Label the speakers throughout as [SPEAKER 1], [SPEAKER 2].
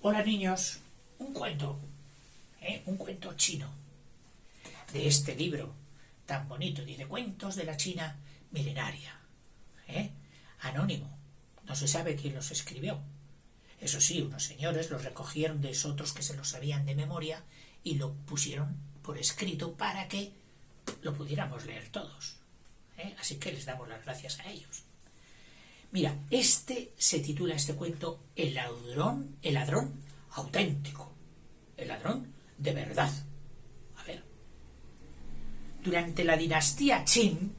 [SPEAKER 1] Hola niños, un cuento chino, de este libro tan bonito, dice Cuentos de la China milenaria, anónimo, no se sabe quién los escribió. Eso sí, unos señores los recogieron de otros que se los sabían de memoria y lo pusieron por escrito para que lo pudiéramos leer todos, así que les damos las gracias a ellos. Mira, se titula este cuento El ladrón auténtico, el ladrón de verdad. A ver, durante la dinastía Qin,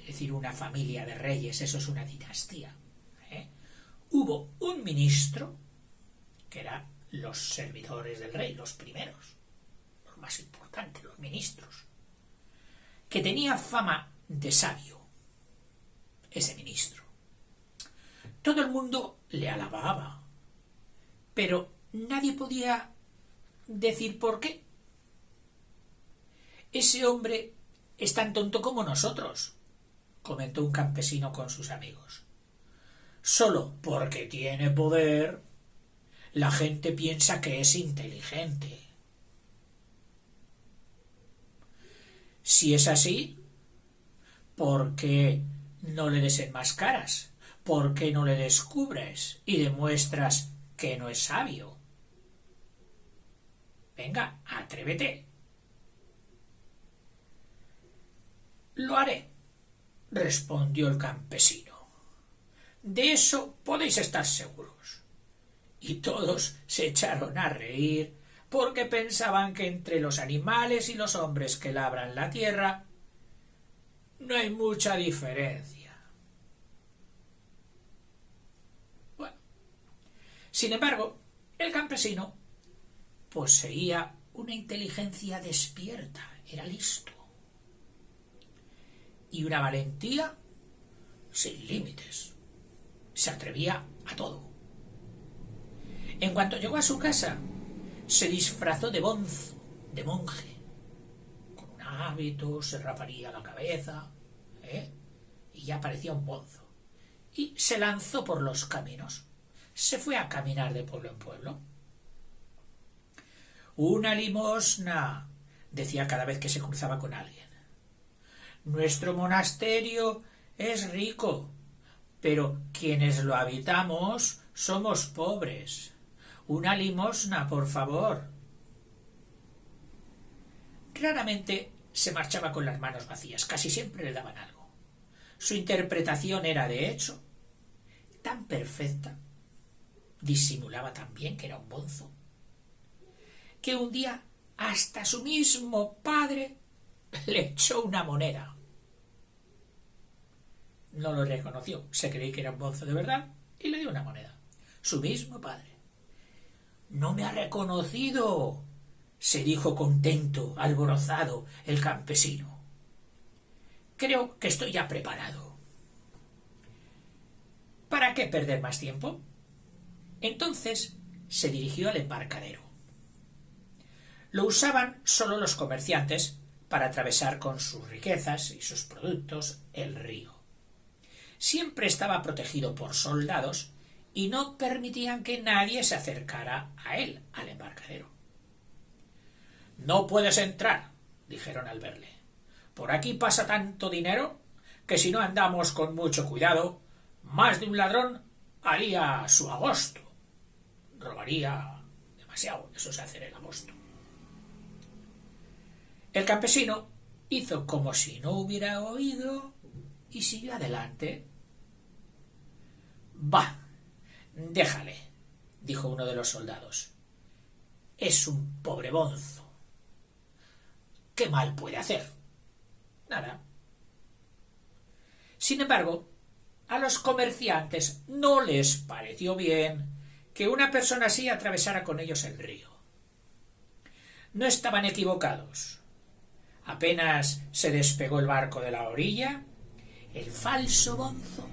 [SPEAKER 1] es decir, una familia de reyes, eso es una dinastía, hubo un ministro, que eran los servidores del rey, los primeros, los más importantes, los ministros, que tenía fama de sabio, ese ministro. Todo el mundo le alababa, pero nadie podía decir por qué. Ese hombre es tan tonto como nosotros, comentó un campesino con sus amigos. Solo porque tiene poder, la gente piensa que es inteligente. Si es así, ¿por qué no le desenmascaras? ¿Por qué no le descubres y demuestras que no es sabio? Venga, atrévete. Lo haré, respondió el campesino. De eso podéis estar seguros. Y todos se echaron a reír porque pensaban que entre los animales y los hombres que labran la tierra no hay mucha diferencia. Sin embargo, el campesino poseía una inteligencia despierta, era listo, y una valentía sin límites. Se atrevía a todo. En cuanto llegó a su casa, se disfrazó de bonzo, de monje. Con un hábito, se raparía la cabeza, y ya parecía un bonzo. Y se lanzó por los caminos. Se fue a caminar de pueblo en pueblo. Una limosna, decía cada vez que se cruzaba con alguien. Nuestro monasterio es rico, pero quienes lo habitamos somos pobres. Una limosna, por favor. Raramente se marchaba con las manos vacías, casi siempre le daban algo. Su interpretación era, de hecho, tan perfecta, disimulaba tan bien que era un bonzo, que un día hasta su mismo padre le echó una moneda. No lo reconoció, se creía que era un bonzo de verdad y le dio una moneda. Su mismo padre. No me ha reconocido, se dijo contento, alborozado, el campesino. Creo que estoy ya preparado. ¿Para qué perder más tiempo? Entonces se dirigió al embarcadero. Lo usaban solo los comerciantes para atravesar con sus riquezas y sus productos el río. Siempre estaba protegido por soldados y no permitían que nadie se acercara a él, al embarcadero. No puedes entrar, dijeron al verle. Por aquí pasa tanto dinero que si no andamos con mucho cuidado, más de un ladrón haría su agosto. Robaría demasiado, eso se hace en el agosto. El campesino hizo como si no hubiera oído y siguió adelante. «Bah, déjale», dijo uno de los soldados. «Es un pobre bonzo. ¿Qué mal puede hacer? Nada». Sin embargo, a los comerciantes no les pareció bien que una persona así atravesara con ellos el río. No estaban equivocados. Apenas se despegó el barco de la orilla, el falso bonzo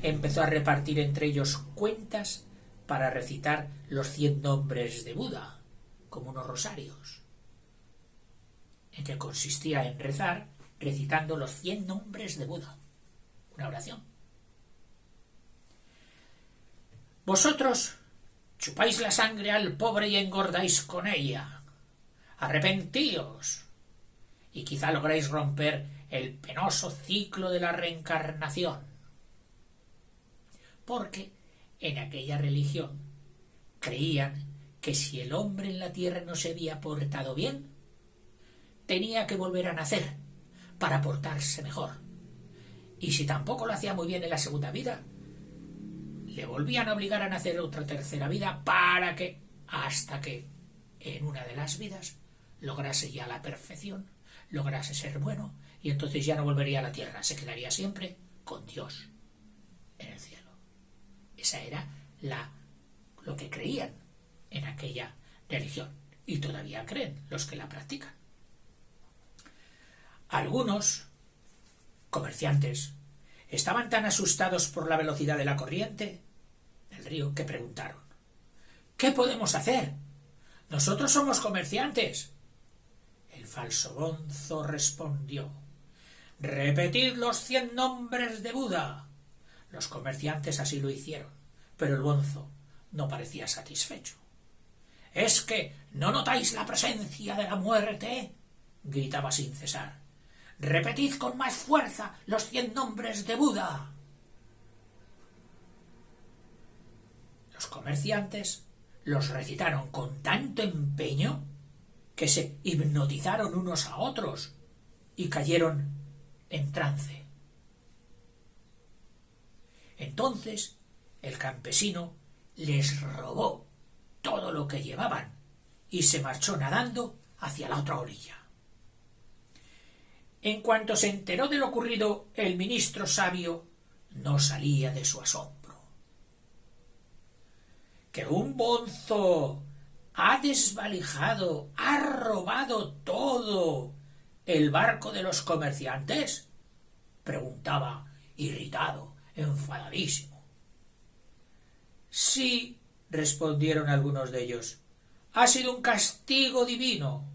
[SPEAKER 1] empezó a repartir entre ellos cuentas para recitar los 100 nombres de Buda, como unos rosarios, en que consistía en rezar recitando los 100 nombres de Buda, una oración. Vosotros chupáis la sangre al pobre y engordáis con ella. Arrepentíos, y quizá logréis romper el penoso ciclo de la reencarnación. Porque en aquella religión creían que si el hombre en la tierra no se había portado bien, tenía que volver a nacer para portarse mejor. Y si tampoco lo hacía muy bien en la segunda vida, le volvían a obligar a nacer otra tercera vida para que, hasta que en una de las vidas lograse ya la perfección, lograse ser bueno, y entonces ya no volvería a la tierra, se quedaría siempre con Dios en el cielo. Esa era lo que creían en aquella religión, y todavía creen los que la practican. Algunos comerciantes estaban tan asustados por la velocidad de la corriente del río que preguntaron: ¿qué podemos hacer? Nosotros somos comerciantes. El falso bonzo respondió: repetid los 100 nombres de Buda. Los comerciantes así lo hicieron, pero el bonzo no parecía satisfecho. ¿Es que no notáis la presencia de la muerte?, gritaba sin cesar. Repetid con más fuerza los 100 nombres de Buda. Los comerciantes los recitaron con tanto empeño que se hipnotizaron unos a otros y cayeron en trance. Entonces el campesino les robó todo lo que llevaban y se marchó nadando hacia la otra orilla. En cuanto se enteró de lo ocurrido, el ministro sabio no salía de su asombro. ¿Que un bonzo ha desvalijado, ha robado todo el barco de los comerciantes?, preguntaba, irritado, enfadadísimo. Sí, respondieron algunos de ellos, ha sido un castigo divino.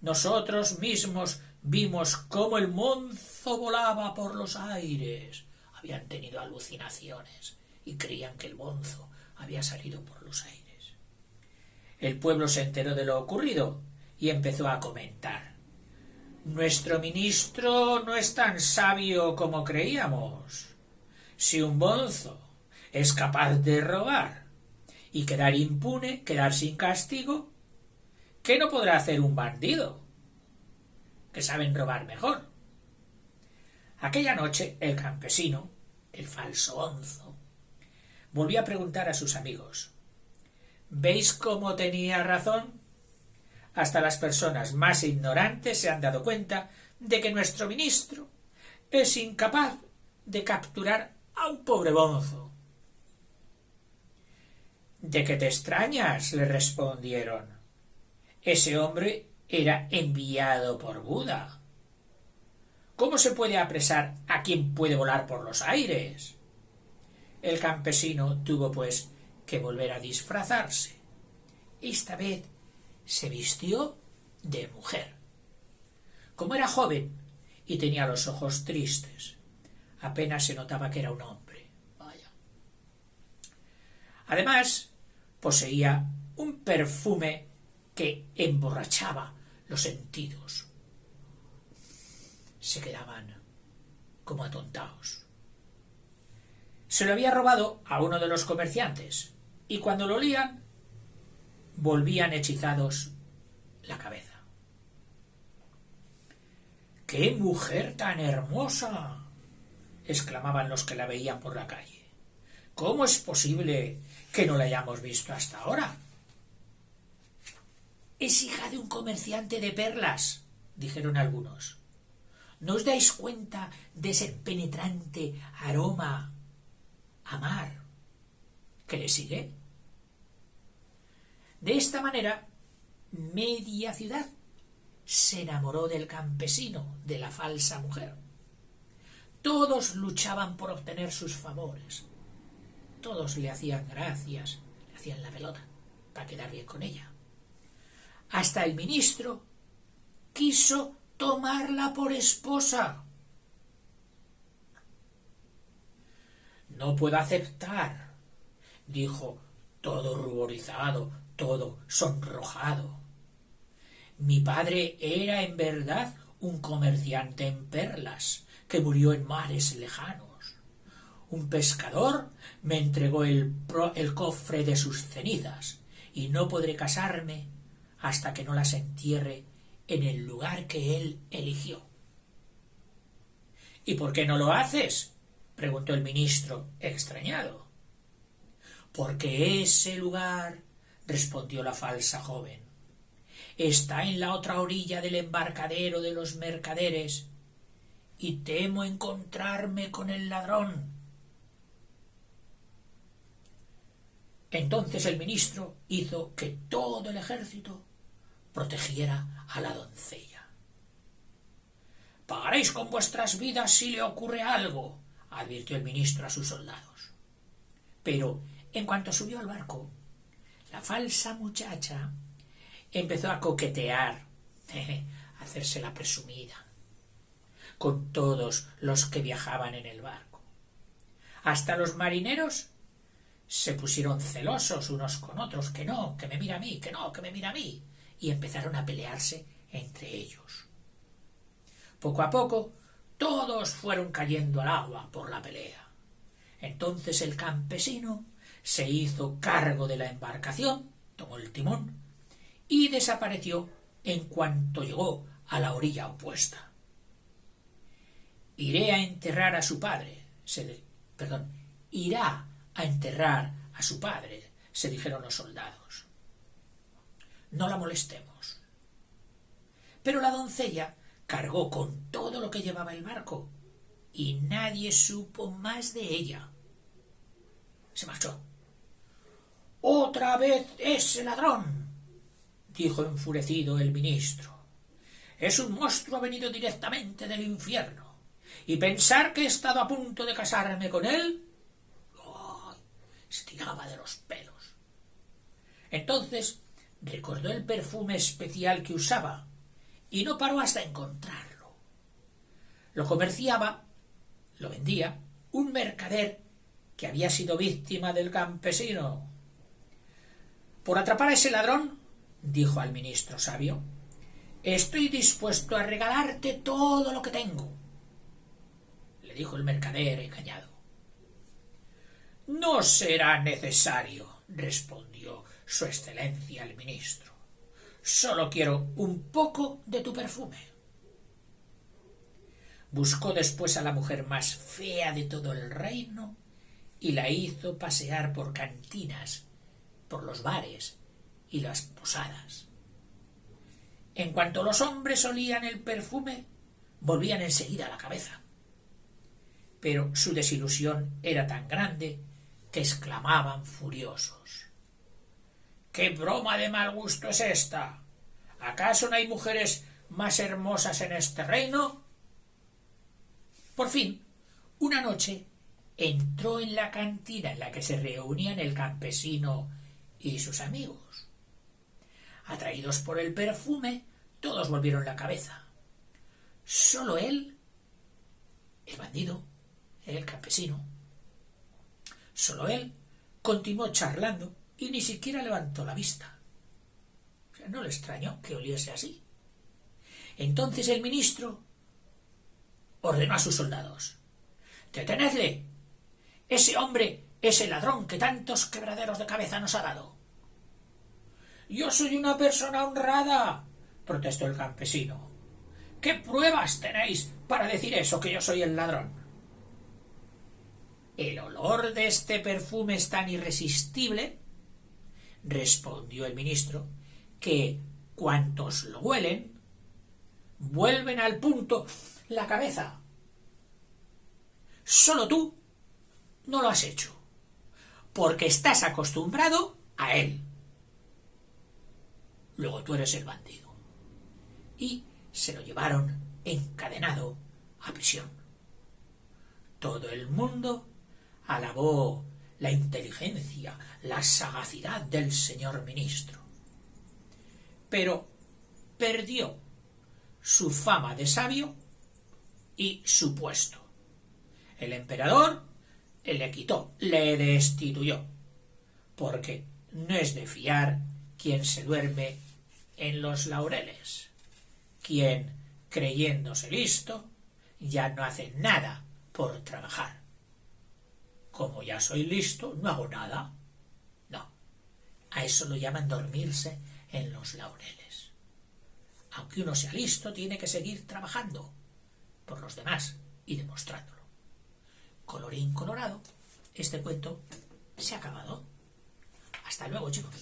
[SPEAKER 1] Nosotros mismos vimos cómo el bonzo volaba por los aires. Habían tenido alucinaciones y creían que el bonzo había salido por los aires. El pueblo se enteró de lo ocurrido y empezó a comentar: nuestro ministro no es tan sabio como creíamos. Si un bonzo es capaz de robar y quedar impune, quedar sin castigo, ¿qué no podrá hacer un bandido? Que saben robar mejor. Aquella noche el campesino, el falso bonzo, volvió a preguntar a sus amigos: ¿veis cómo tenía razón? Hasta las personas más ignorantes se han dado cuenta de que nuestro ministro es incapaz de capturar a un pobre bonzo. ¿De qué te extrañas?, le respondieron. Ese hombre era enviado por Buda. ¿Cómo se puede apresar a quien puede volar por los aires? El campesino tuvo, pues, que volver a disfrazarse. Esta vez se vistió de mujer. Como era joven y tenía los ojos tristes, apenas se notaba que era un hombre. Vaya. Además, poseía un perfume que emborrachaba los sentidos. Se quedaban como atontados. Se lo había robado a uno de los comerciantes, y cuando lo olían, volvían hechizados la cabeza. ¡Qué mujer tan hermosa!, exclamaban los que la veían por la calle. ¿Cómo es posible que no la hayamos visto hasta ahora? Es hija de un comerciante de perlas, dijeron algunos. ¿No os dais cuenta de ese penetrante aroma a mar que le sigue? De esta manera, media ciudad se enamoró del campesino, de la falsa mujer. Todos luchaban por obtener sus favores. Todos le hacían gracias, le hacían la pelota para quedar bien con ella. Hasta el ministro quiso tomarla por esposa. No puedo aceptar, dijo, todo ruborizado, todo sonrojado. Mi padre era en verdad un comerciante en perlas, que murió en mares lejanos. Un pescador me entregó el cofre de sus cenizas, y no podré casarme hasta que no las entierre en el lugar que él eligió. —¿Y por qué no lo haces? —preguntó el ministro, extrañado. —Porque ese lugar —respondió la falsa joven— está en la otra orilla del embarcadero de los mercaderes, y temo encontrarme con el ladrón. Entonces el ministro hizo que todo el ejército protegiera a la doncella. —Pagaréis con vuestras vidas si le ocurre algo —advirtió el ministro a sus soldados. Pero en cuanto subió al barco, la falsa muchacha empezó a coquetear, a hacerse la presumida, con todos los que viajaban en el barco. Hasta los marineros se pusieron celosos unos con otros, que no, que me mira a mí, que no, que me mira a mí, y empezaron a pelearse entre ellos. Poco a poco todos fueron cayendo al agua por la pelea. Entonces el campesino se hizo cargo de la embarcación, tomó el timón y desapareció en cuanto llegó a la orilla opuesta. Irá a enterrar a su padre, se dijeron los soldados. No la molestemos. Pero la doncella cargó con todo lo que llevaba el barco, y nadie supo más de ella. Se marchó. —¡Otra vez ese ladrón! —dijo enfurecido el ministro. —Es un monstruo venido directamente del infierno. Y pensar que he estado a punto de casarme con él. ¡Oh! Se tiraba de los pelos. Entonces recordó el perfume especial que usaba y no paró hasta encontrarlo. Lo comerciaba, lo vendía, un mercader que había sido víctima del campesino. —Por atrapar a ese ladrón —dijo al ministro sabio—, estoy dispuesto a regalarte todo lo que tengo —le dijo el mercader engañado. —No será necesario —respondió su excelencia el ministro—, solo quiero un poco de tu perfume. Buscó después a la mujer más fea de todo el reino y la hizo pasear por cantinas, por los bares y las posadas. En cuanto los hombres olían el perfume, volvían enseguida a la cabeza. Pero su desilusión era tan grande que exclamaban furiosos: —¿Qué broma de mal gusto es esta? ¿Acaso no hay mujeres más hermosas en este reino? Por fin, una noche, entró en la cantina en la que se reunían el campesino y sus amigos. Atraídos por el perfume, todos volvieron la cabeza. Solo él, el bandido, el campesino, solo él continuó charlando y ni siquiera levantó la vista. O sea, no le extrañó que oliese así. Entonces el ministro ordenó a sus soldados: —¡Detenedle! Ese hombre es el ladrón que tantos quebraderos de cabeza nos ha dado. —Yo soy una persona honrada —protestó el campesino—. ¿Qué pruebas tenéis para decir eso, que yo soy el ladrón? —El olor de este perfume es tan irresistible —respondió el ministro—, que cuantos lo huelen vuelven al punto la cabeza. Solo tú no lo has hecho, porque estás acostumbrado a él. Luego tú eres el bandido. Y se lo llevaron encadenado a prisión. Todo el mundo alabó la inteligencia, la sagacidad del señor ministro. Pero perdió su fama de sabio y su puesto. El emperador le quitó, le destituyó, porque No es de fiar quien se duerme en los laureles, quien, creyéndose listo, ya no hace nada por trabajar. Como ya soy listo, no hago nada. No, a eso lo llaman dormirse en los laureles. Aunque uno sea listo, tiene que seguir trabajando por los demás y demostrándolo. Colorín colorado, este cuento se ha acabado. Hasta luego, chicos.